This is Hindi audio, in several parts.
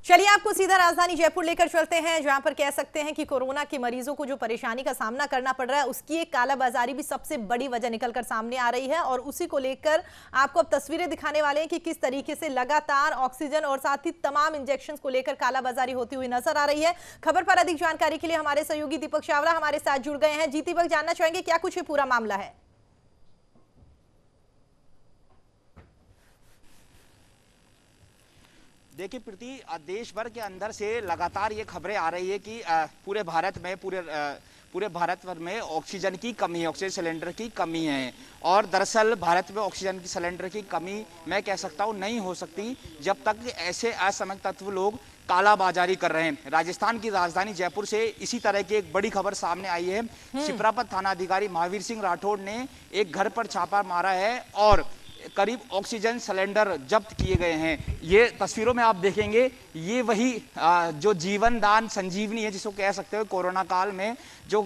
चलिए आपको सीधा राजधानी जयपुर लेकर चलते हैं, जहां पर कह सकते हैं कि कोरोना के मरीजों को जो परेशानी का सामना करना पड़ रहा है उसकी एक कालाबाजारी भी सबसे बड़ी वजह निकलकर सामने आ रही है। और उसी को लेकर आपको अब तस्वीरें दिखाने वाले हैं कि किस तरीके से लगातार ऑक्सीजन और साथ ही तमाम इंजेक्शन को लेकर कालाबाजारी होती हुई नजर आ रही है। खबर पर अधिक जानकारी के लिए हमारे सहयोगी दीपक चावला हमारे साथ जुड़ गए हैं। जी दीपक, जानना चाहेंगे क्या कुछ ये पूरा मामला है? देखिए प्रीति, देश भर के अंदर से लगातार ये खबरें आ रही है कि पूरे भारत भर में ऑक्सीजन की कमी है, ऑक्सीजन सिलेंडर की कमी है। और दरअसल भारत में ऑक्सीजन की सिलेंडर की कमी मैं कह सकता हूँ नहीं हो सकती जब तक ऐसे असामयिक तत्व लोग कालाबाजारी कर रहे हैं। राजस्थान की राजधानी जयपुर से इसी तरह की एक बड़ी खबर सामने आई है। शिप्रापत थाना अधिकारी महावीर सिंह राठौड़ ने एक घर पर छापा मारा है और करीब ऑक्सीजन सिलेंडर जब्त किए गए हैं। ये तस्वीरों में आप देखेंगे, ये वही जो जीवन दान संजीवनी है जिसको कह सकते हो कोरोना काल में जो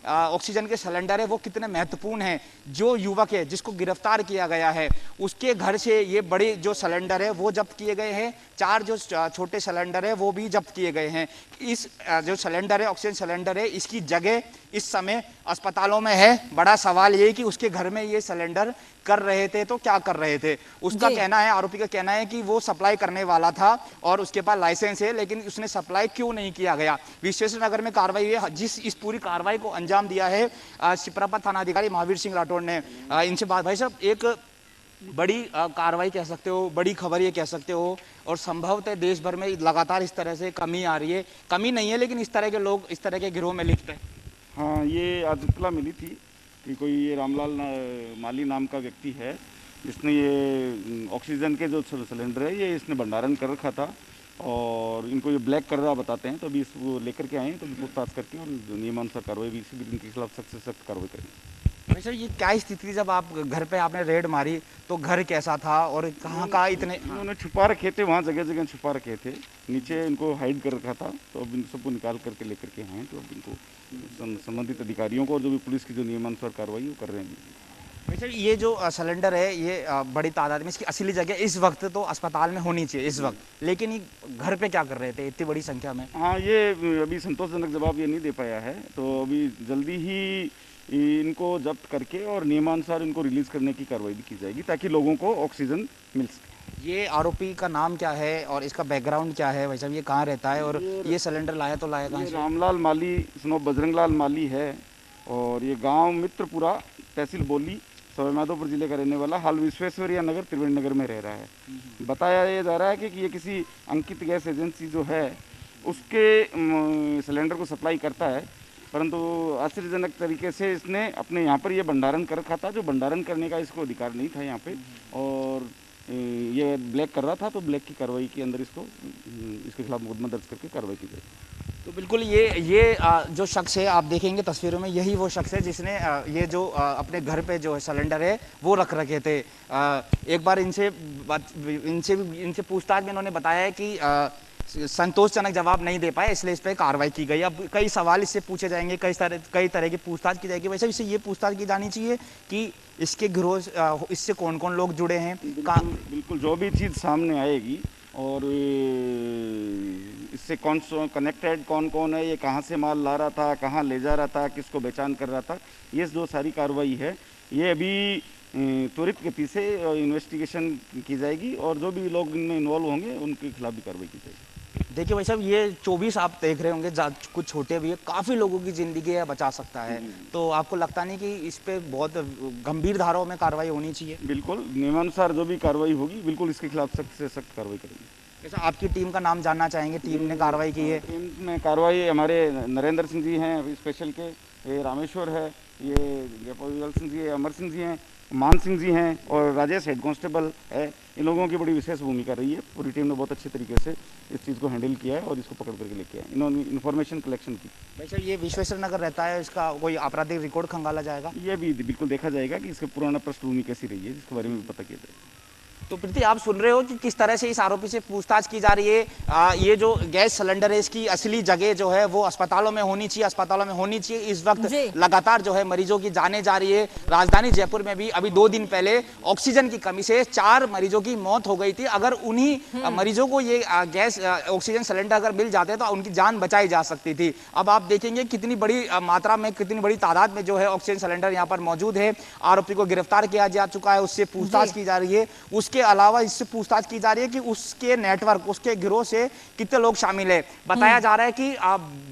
ऑक्सीजन के सिलेंडर है वो कितने महत्वपूर्ण हैं। जो युवक है जिसको गिरफ्तार किया गया है उसके घर से ये बड़े जो सिलेंडर है वो जब्त किए गए हैं। 4 जो छोटे सिलेंडर है वो भी जब्त किए गए हैं। इस जो सिलेंडर है, ऑक्सीजन सिलेंडर है, इसकी जगह इस समय अस्पतालों में है। बड़ा सवाल ये कि उसके घर में ये सिलेंडर कर रहे थे तो क्या कर रहे थे। उसका कहना है, आरोपी का कहना है कि वो सप्लाई करने वाला था और उसके पास लाइसेंस है, लेकिन उसने सप्लाई क्यों नहीं किया गया। विश्वेश्वरनगर में कार्रवाई हुई है। जिस इस पूरी कार्रवाई को अंजाम दिया है शिप्रापत थाना अधिकारी महावीर सिंह राठौड़ ने। इनसे बात, भाई साहब, एक बड़ी कार्रवाई कह सकते हो, बड़ी खबर ये कह सकते हो, और संभवतः देश भर में लगातार इस तरह से कमी आ रही है। कमी नहीं है लेकिन इस तरह के लोग इस तरह के गिरोह में लिखते हैं। हाँ, ये आज इत्तला मिली थी कि कोई ये रामलाल माली नाम का व्यक्ति है जिसने ये ऑक्सीजन के जो सिलेंडर है ये इसने भंडारण कर रखा था और इनको ये ब्लैक कर रहा बताते हैं। तो अभी इसको लेकर के आए हैं, तो पूछताछ करके और नियमानुसार कार्रवाई भी इनके खिलाफ सख्त से सख्त कार्रवाई करेंगे। सर, ये क्या स्थिति, जब आप घर पे आपने रेड मारी तो घर कैसा था और कहाँ कहाँ इतने इन्होंने छुपा रखे थे, वहाँ जगह जगह छुपा रखे थे, नीचे इनको हाइड कर रखा था। तो अब इन सबको निकाल करके लेकर के आए, तो अब इनको संबंधित अधिकारियों को और जो भी पुलिस की जो नियमानुसार कार्रवाई वो कर रहे हैं। वैसे ये जो सिलेंडर है ये बड़ी तादाद में, इसकी असली जगह इस वक्त तो अस्पताल में होनी चाहिए इस वक्त, लेकिन ये घर पे क्या कर रहे थे इतनी बड़ी संख्या में? हाँ, ये अभी संतोषजनक जवाब ये नहीं दे पाया है, तो अभी जल्दी ही इनको जब्त करके और नियमानुसार इनको रिलीज करने की कार्रवाई भी की जाएगी ताकि लोगों को ऑक्सीजन मिल सके। ये आरोपी का नाम क्या है और इसका बैकग्राउंड क्या है? वैसे ये कहाँ रहता है और ये सिलेंडर लाया तो लाया कहाँ से? रामलाल माली स्नो बजरंगलाल माली है और ये गांव मित्रपुरा, तहसील बोली, सवाईमाधोपुर जिले का रहने वाला, हाल विश्वेश्वरैया नगर त्रिवेणी नगर में रह रहा है। बताया जा रहा है कि ये किसी अंकित गैस एजेंसी जो है उसके सिलेंडर को सप्लाई करता है, परंतु आश्चर्यजनक तरीके से इसने अपने यहाँ पर ये भंडारण कर रखा था, जो भंडारण करने का इसको अधिकार नहीं था यहाँ पे, और ये ब्लैक कर रहा था। तो ब्लैक की कार्रवाई के अंदर इसके खिलाफ मुकदमा दर्ज करके कार्रवाई की जाएगी। तो बिल्कुल ये जो शख्स है आप देखेंगे तस्वीरों में, यही वो शख्स है जिसने ये जो अपने घर पे जो सिलेंडर है वो रख रखे थे। एक बार इनसे पूछताछ में इन्होंने बताया है कि संतोषजनक जवाब नहीं दे पाए, इसलिए इस पर कार्रवाई की गई। अब कई सवाल इससे पूछे जाएंगे, कई तरह की पूछताछ की जाएगी। वैसे इससे ये पूछताछ की जानी चाहिए कि इसके गिरोह इससे कौन कौन लोग जुड़े हैं। बिल्कुल जो भी चीज़ सामने आएगी और इससे कनेक्टेड कौन कौन है, ये कहाँ से माल ला रहा था, कहाँ ले जा रहा था, किसको बेचान कर रहा था, ये जो सारी कार्रवाई है ये अभी त्वरित गति से इन्वेस्टिगेशन की जाएगी और जो भी लोग इनमें इन्वॉल्व होंगे उनके खिलाफ भी कार्रवाई की जाएगी। देखिए भाई साहब, ये 24 आप देख रहे होंगे, कुछ छोटे भी है, काफ़ी लोगों की ज़िंदगी है बचा सकता है। तो आपको लगता नहीं कि इस पे बहुत गंभीर धाराओं में कार्रवाई होनी चाहिए? बिल्कुल, नियमानुसार जो भी कार्रवाई होगी बिल्कुल इसके खिलाफ सख्त से सख्त कार्रवाई करेंगे। जैसा आपकी टीम का नाम जानना चाहेंगे, टीम ने कार्रवाई की है? टीम में कार्रवाई हमारे नरेंद्र सिंह जी हैं स्पेशल के, ये रामेश्वर है, ये जयपाल सिंह जी है, अमर सिंह जी हैं, मान सिंह जी हैं और राजेश हेड कांस्टेबल है। इन लोगों की बड़ी विशेष भूमिका रही है। पूरी टीम ने बहुत अच्छे तरीके से इस चीज़ को हैंडल किया है और इसको पकड़ करके लेके आए। इन्होंने इन्फॉर्मेशन कलेक्शन की। वैसे ये विश्वेश्वर नगर रहता है, इसका कोई आपराधिक रिकॉर्ड खंगाला जाएगा? ये भी बिल्कुल देखा जाएगा कि इसका पुराना पृष्ठभूमि कैसी रही है, जिसके बारे में भी पता किया जाएगा। तो प्रीति, आप सुन रहे हो कि किस तरह से इस आरोपी से पूछताछ की जा रही है। ये जो गैस सिलेंडर है इसकी असली जगह जो है वो अस्पतालों में होनी चाहिए, अस्पतालों में होनी चाहिए। इस वक्त लगातार जो है मरीजों की जाने जा रही है। राजधानी जयपुर में भी अभी 2 दिन पहले ऑक्सीजन की कमी से 4 मरीजों की मौत हो गई थी। अगर उन्हीं मरीजों को ये गैस ऑक्सीजन सिलेंडर अगर मिल जाते तो उनकी जान बचाई जा सकती थी। अब आप देखेंगे कितनी बड़ी मात्रा में, कितनी बड़ी तादाद में जो है ऑक्सीजन सिलेंडर यहाँ पर मौजूद है। आरोपी को गिरफ्तार किया जा चुका है, उससे पूछताछ की जा रही है। उसके अलावा इससे पूछताछ की जा रही है कि उसके नेटवर्क, उसके गिरोह से कितने लोग शामिल है। बताया जा रहा है कि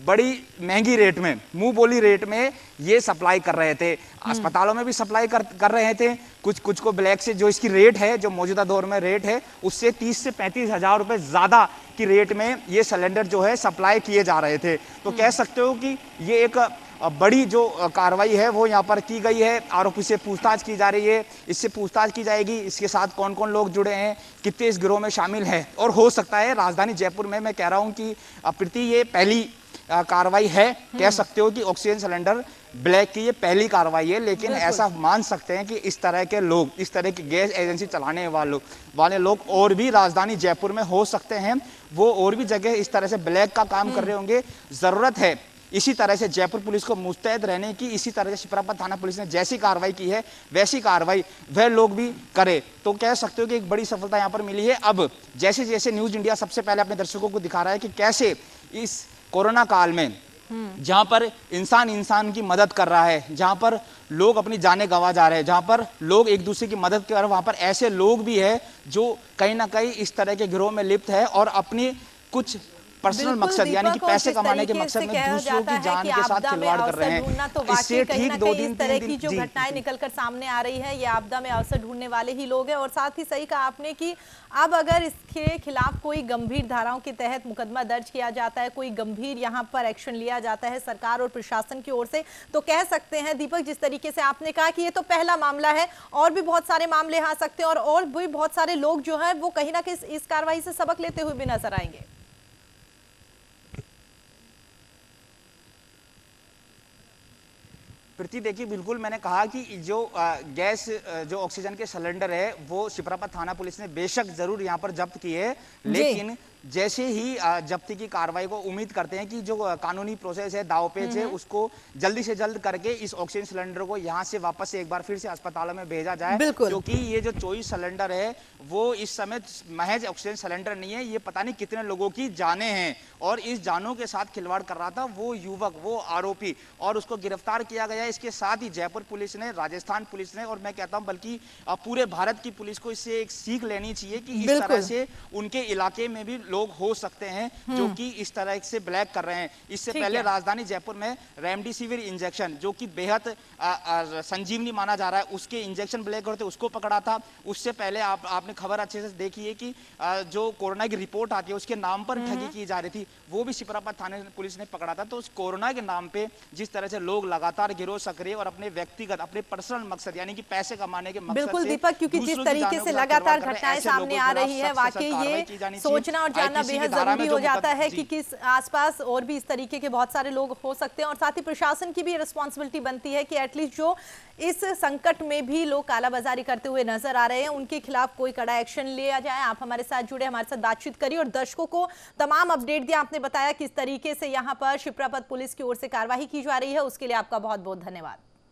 बड़ी महंगी रेट में, मुंह बोली रेट में ये सप्लाई कर रहे थे। अस्पतालों में भी सप्लाई कर रहे थे। कुछ को ब्लैक से, जो इसकी रेट है, जो मौजूदा दौर में रेट है, उससे 30 से 35 हजार रुपए ज्यादा की रेट में ये सिलेंडर जो है सप्लाई किए जा रहे थे। तो कह सकते हो कि ये एक बड़ी जो कार्रवाई है वो यहाँ पर की गई है। आरोपी से पूछताछ की जा रही है, इससे पूछताछ की जाएगी, इसके साथ कौन कौन लोग जुड़े हैं, कितने इस गिरोह में शामिल हैं। और हो सकता है राजधानी जयपुर में, मैं कह रहा हूँ कि प्रीति, ये पहली कार्रवाई है। कह सकते हो कि ऑक्सीजन सिलेंडर ब्लैक की ये पहली कार्रवाई है। लेकिन ऐसा मान सकते हैं कि इस तरह के लोग, इस तरह की गैस एजेंसी चलाने वाले लोग और भी राजधानी जयपुर में हो सकते हैं। वो और भी जगह इस तरह से ब्लैक का काम कर रहे होंगे। जरूरत है इसी तरह से जयपुर पुलिस को मुस्तैद रहने की। इसी तरह से शिप्रापत थाना पुलिस ने जैसी कार्रवाई की है वैसी कार्रवाई वह लोग भी करे। तो कह सकते हो कि एक बड़ी सफलता यहाँ पर मिली है। अब जैसे जैसे न्यूज इंडिया सबसे पहले अपने दर्शकों को दिखा रहा है कि कैसे इस कोरोना काल में, जहां पर इंसान की मदद कर रहा है, जहां पर लोग अपनी जानें गंवा जा रहे हैं, जहां पर लोग एक दूसरे की मदद कर रहे हैं, वहां पर ऐसे लोग भी हैं जो कहीं ना कहीं इस तरह के गिरोह में लिप्त है और अपनी कुछ पर्सनल मकसद, यानी कि पैसे कमाने के मकसद में दूसरों की जान के साथ खिलवाड़ कर रहे हैं। तो इससे ठीक 2 दिन इस तरह की जो घटनाएं निकलकर सामने आ रही है, ये आपदा में अवसर ढूंढने वाले ही लोग हैं। और साथ ही सही कहा आपने कि अब अगर इसके खिलाफ कोई गंभीर धाराओं के तहत मुकदमा दर्ज किया जाता है, कोई गंभीर यहाँ पर एक्शन लिया जाता है सरकार और प्रशासन की ओर से, तो कह सकते हैं दीपक, जिस तरीके से आपने कहा कि ये तो पहला मामला है, और भी बहुत सारे मामले आ सकते हैं और भी बहुत सारे लोग जो है वो कहीं ना कहीं इस कार्रवाई से सबक लेते हुए भी नजर आएंगे। प्रीति, देखिए, बिल्कुल मैंने कहा कि जो गैस, जो ऑक्सीजन के सिलेंडर है वो शिप्रापत थाना पुलिस ने बेशक जरूर यहाँ पर जब्त किए है। लेकिन जैसे ही जब्ती की कार्रवाई को उम्मीद करते हैं कि जो कानूनी प्रोसेस है, दावपेच है, उसको जल्दी से जल्द करके इस ऑक्सीजन सिलेंडर को यहाँ से वापस से एक बार फिर से अस्पतालों में भेजा जाए। क्योंकि ये जो 24 सिलेंडर है वो इस समय महज ऑक्सीजन सिलेंडर नहीं है, ये पता नहीं कितने लोगों की जानें हैं। और इस जानों के साथ खिलवाड़ कर रहा था वो युवक, वो आरोपी, और उसको गिरफ्तार किया गया। इसके साथ ही जयपुर पुलिस ने, राजस्थान पुलिस ने, और मैं कहता हूं बल्कि पूरे भारत की पुलिस को इससे एक सीख लेनी चाहिए कि इस तरह से उनके इलाके में भी लोग हो सकते हैं जो कि इस तरह से ब्लैक कर रहे हैं। इससे पहले राजधानी जयपुर में रेमडेसिविर इंजेक्शन, जो कि बेहद संजीवनी माना जा रहा है, उसके इंजेक्शन ब्लैक होते उसको पकड़ा था। उससे पहले आपने खबर अच्छे से देखी है कि जो कोरोना की रिपोर्ट आती है उसके नाम पर ठगी की जा रही थी, वो भी शिप्रापत थाने पुलिस ने पकड़ा था। तो उस कोरोना के नाम पे जिस तरह से लोग लगातार गिरोह सक्रिय और अपने व्यक्तिगत, अपने पर्सनल मकसद यानी कि पैसे कमाने के मकसद, बिल्कुल दीपक, क्योंकि जिस तरीके से लगातार घटनाएं सामने आ रही है, वाकई ये सोचना और जानना बेहद जरूरी हो जाता है कि किस आसपास और भी इस तरीके के बहुत सारे लोग हो सकते हैं। और साथ ही प्रशासन की भी रिस्पॉन्सिबिलिटी बनती है कि एटलीस्ट जो इस संकट में भी लोग कालाबाजारी करते हुए नजर आ रहे हैं उनके खिलाफ कोई कड़ा एक्शन लिया जाए। आप हमारे साथ जुड़े, हमारे साथ बातचीत करिए और दर्शकों को तमाम अपडेट दिया। आपने बताया किस तरीके से यहाँ पर शिप्रापत पुलिस की ओर से कार्रवाई की जा रही है, उसके लिए आपका बहुत बहुत धन्यवाद।